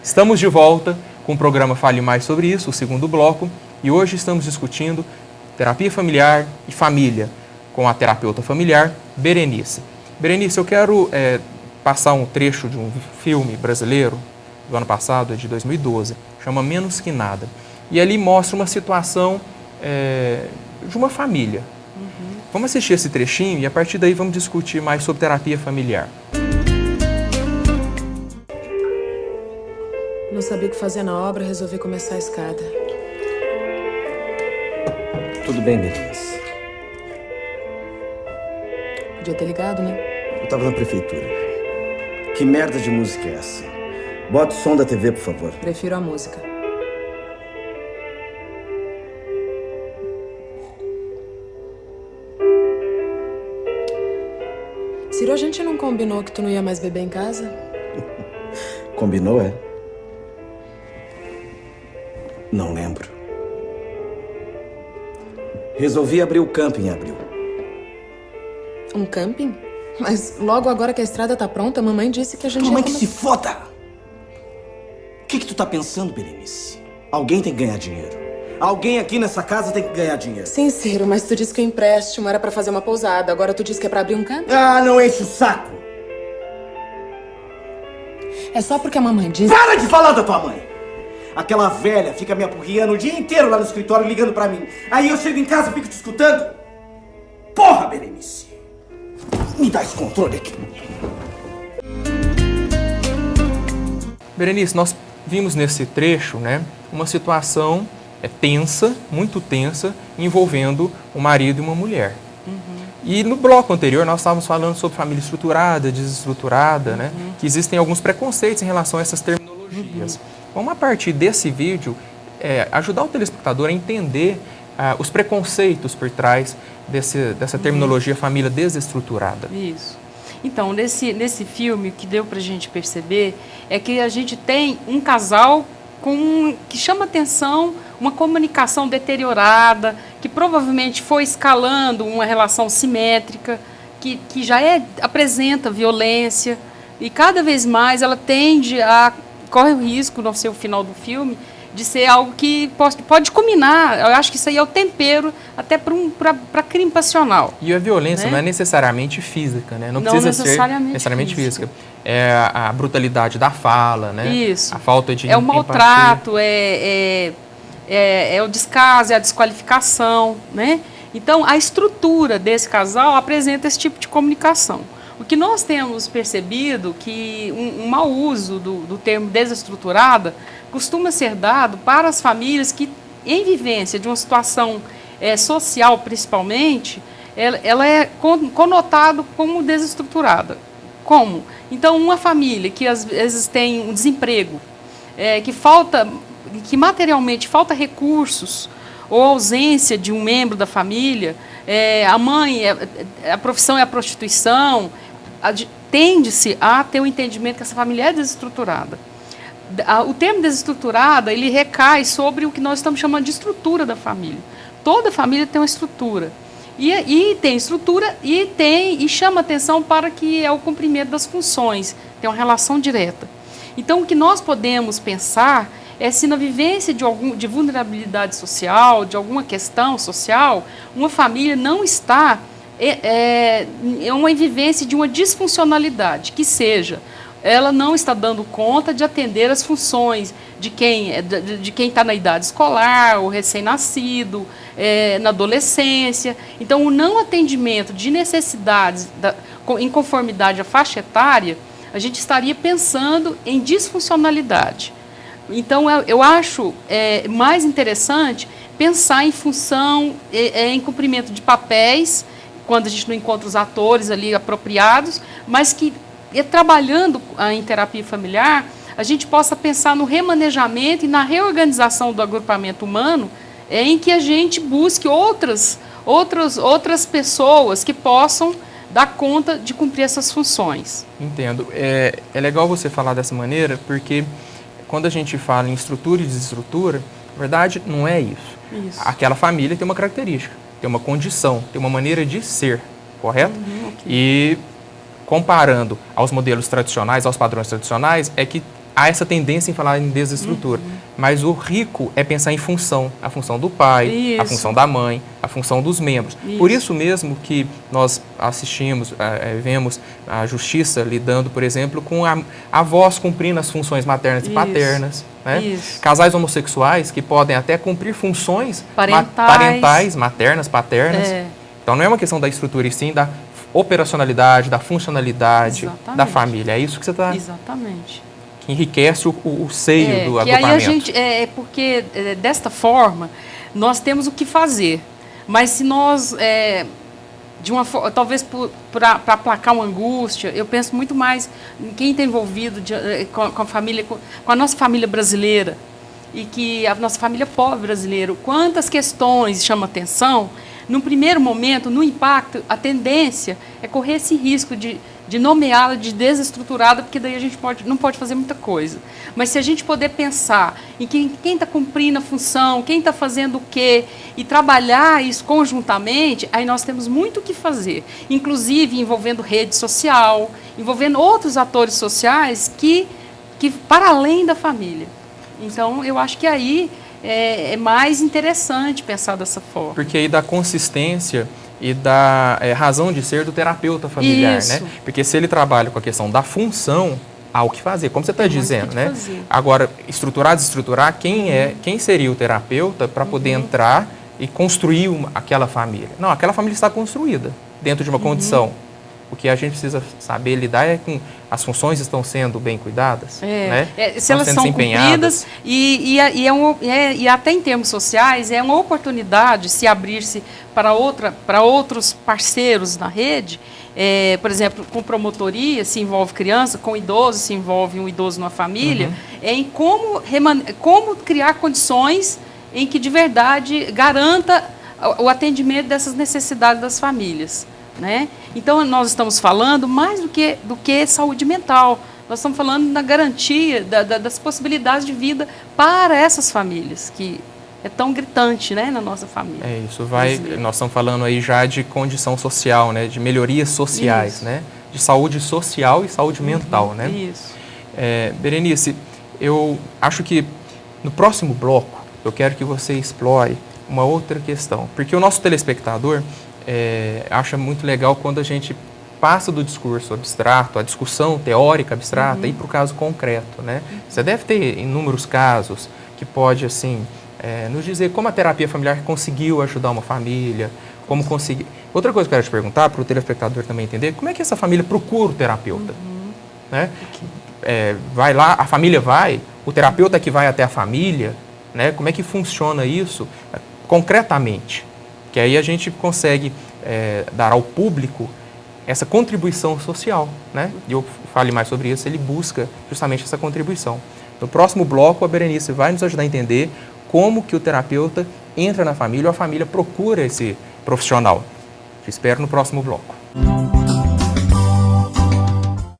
Estamos de volta com o programa Fale Mais Sobre Isso, o segundo bloco, e hoje estamos discutindo terapia familiar e família com a terapeuta familiar Berenice. Berenice, eu quero passar um trecho de um filme brasileiro do ano passado, de 2012, chama Menos Que Nada. E ali mostra uma situação de uma família. Vamos assistir esse trechinho e a partir daí vamos discutir mais sobre terapia familiar. Não sabia o que fazer na obra, resolvi começar a escada. Tudo bem, Berenice. Podia ter ligado, né? Eu tava na prefeitura. Que merda de música é essa? Bota o som da TV, por favor. Prefiro a música. Ciro, a gente não combinou que tu não ia mais beber em casa? Combinou, é? Não lembro. Resolvi abrir o camping em abril. Um camping? Mas logo agora que a estrada tá pronta, a mamãe disse que a gente... Mamãe que se foda! O que tu tá pensando, Berenice? Alguém tem que ganhar dinheiro. Alguém aqui nessa casa tem que ganhar dinheiro. Sim, Ciro, mas tu disse que o empréstimo era pra fazer uma pousada. Agora tu disse que é pra abrir um camping? Ah, não enche o saco! É só porque a mamãe disse... Para de falar da tua mãe! Aquela velha fica me apurriando o dia inteiro lá no escritório ligando pra mim. Aí eu chego em casa e fico te escutando. Porra, Berenice! Me dá esse controle aqui. Berenice, nós vimos nesse trecho, uma situação tensa, muito tensa, envolvendo um marido e uma mulher. E no bloco anterior nós estávamos falando sobre família estruturada, desestruturada, que existem alguns preconceitos em relação a essas terminologias. Vamos, a partir desse vídeo, ajudar o telespectador a entender os preconceitos por trás dessa terminologia família desestruturada. Isso. Então, nesse filme, o que deu para a gente perceber é que a gente tem um casal que chama atenção, uma comunicação deteriorada, que provavelmente foi escalando uma relação simétrica, que já apresenta violência, e cada vez mais ela corre o risco, no seu final do filme, de ser algo que pode culminar. Eu acho que isso aí é o tempero até para crime passional. E a violência não é necessariamente física, Não precisa ser necessariamente física. É a brutalidade da fala, Isso. A falta de empatia. É o maltrato, é o descaso, é a desqualificação, Então, a estrutura desse casal apresenta esse tipo de comunicação. O que nós temos percebido que um mau uso do termo desestruturada costuma ser dado para as famílias que, em vivência de uma situação social, principalmente, ela é conotado como desestruturada. Como? Então, uma família que às vezes tem um desemprego, que materialmente falta recursos, ou ausência de um membro da família, a mãe, a profissão é a prostituição, tende-se a ter o entendimento que essa família é desestruturada. O termo desestruturada, ele recai sobre o que nós estamos chamando de estrutura da família. Toda família tem uma estrutura. E tem estrutura e chama atenção para que é o cumprimento das funções, tem uma relação direta. Então, o que nós podemos pensar é se na vivência de vulnerabilidade social, de alguma questão social, uma família não está uma vivência de uma disfuncionalidade, que seja, ela não está dando conta de atender as funções de quem está na idade escolar, ou recém-nascido, na adolescência. Então, o não atendimento de necessidades em conformidade à faixa etária, a gente estaria pensando em disfuncionalidade. Então, eu acho mais interessante pensar em função, em cumprimento de papéis, quando a gente não encontra os atores ali apropriados, mas que, trabalhando em terapia familiar, a gente possa pensar no remanejamento e na reorganização do agrupamento humano, em que a gente busque outras pessoas que possam dar conta de cumprir essas funções. Entendo. É legal você falar dessa maneira, porque quando a gente fala em estrutura e desestrutura, na verdade, não é isso. Aquela família tem uma característica, tem uma condição, tem uma maneira de ser, correto? Okay. E comparando aos modelos tradicionais, aos padrões tradicionais, é que há essa tendência em falar em desestrutura. Mas o rico é pensar em função. A função do pai, a Isso. função da mãe, a função dos membros. Isso. Por isso mesmo que nós assistimos, vemos a justiça lidando, por exemplo, com avós cumprindo as funções maternas e Isso. paternas. Né? Isso. Casais homossexuais que podem até cumprir funções Parentais. maternas, paternas. É. Então não é uma questão da estrutura, e sim da operacionalidade, da funcionalidade Exatamente. da família. É isso que você está... Exatamente. que enriquece o seio do que agrupamento. aí a gente, porque desta forma nós temos o que fazer, mas se nós talvez para aplacar uma angústia, eu penso muito mais em quem está envolvido com a família, com a nossa família brasileira, e que a nossa família pobre brasileira, quantas questões chamam atenção. No primeiro momento, no impacto, a tendência é correr esse risco de nomeá-la de desestruturada, porque daí a gente não pode fazer muita coisa. Mas se a gente puder pensar em quem está cumprindo a função, quem está fazendo o quê, e trabalhar isso conjuntamente, aí nós temos muito o que fazer. Inclusive envolvendo rede social, envolvendo outros atores sociais que para além da família. Então, eu acho que aí é mais interessante pensar dessa forma. Porque aí dá consistência e da razão de ser do terapeuta familiar, Isso. né? Porque se ele trabalha com a questão da função, há o que fazer, como você está dizendo, né? Fazer. Agora, estruturar, desestruturar, quem seria o terapeuta para poder entrar e construir aquela família? Não, aquela família está construída dentro de uma condição. O que a gente precisa saber lidar é com as funções estão sendo bem cuidadas, né? Se elas são cumpridas e até em termos sociais é uma oportunidade se abrir-se para outros parceiros na rede. Por exemplo, com promotoria se envolve criança, com idoso se envolve um idoso numa família, em como criar condições em que de verdade garanta o atendimento dessas necessidades das famílias. Né? Então, nós estamos falando mais do que saúde mental. Nós estamos falando da garantia das possibilidades de vida para essas famílias, que é tão gritante, né, na nossa família. Nós estamos falando aí já de condição social, né, de melhorias sociais, né, de saúde social e saúde mental. Né? Isso. Berenice, eu acho que no próximo bloco eu quero que você explore uma outra questão, porque o nosso telespectador acha muito legal quando a gente passa do discurso abstrato, a discussão teórica abstrata, e para o caso concreto, né? Você deve ter inúmeros casos que pode, assim, nos dizer como a terapia familiar conseguiu ajudar uma família, como conseguir... Outra coisa que eu quero te perguntar, para o telespectador também entender, como é que essa família procura o terapeuta? Né? Vai lá, a família vai, o terapeuta que vai até a família, né? Como é que funciona isso concretamente? Que aí a gente consegue dar ao público essa contribuição social, né? E eu fale mais sobre isso, ele busca justamente essa contribuição. No próximo bloco, a Berenice vai nos ajudar a entender como que o terapeuta entra na família ou a família procura esse profissional. Te espero no próximo bloco.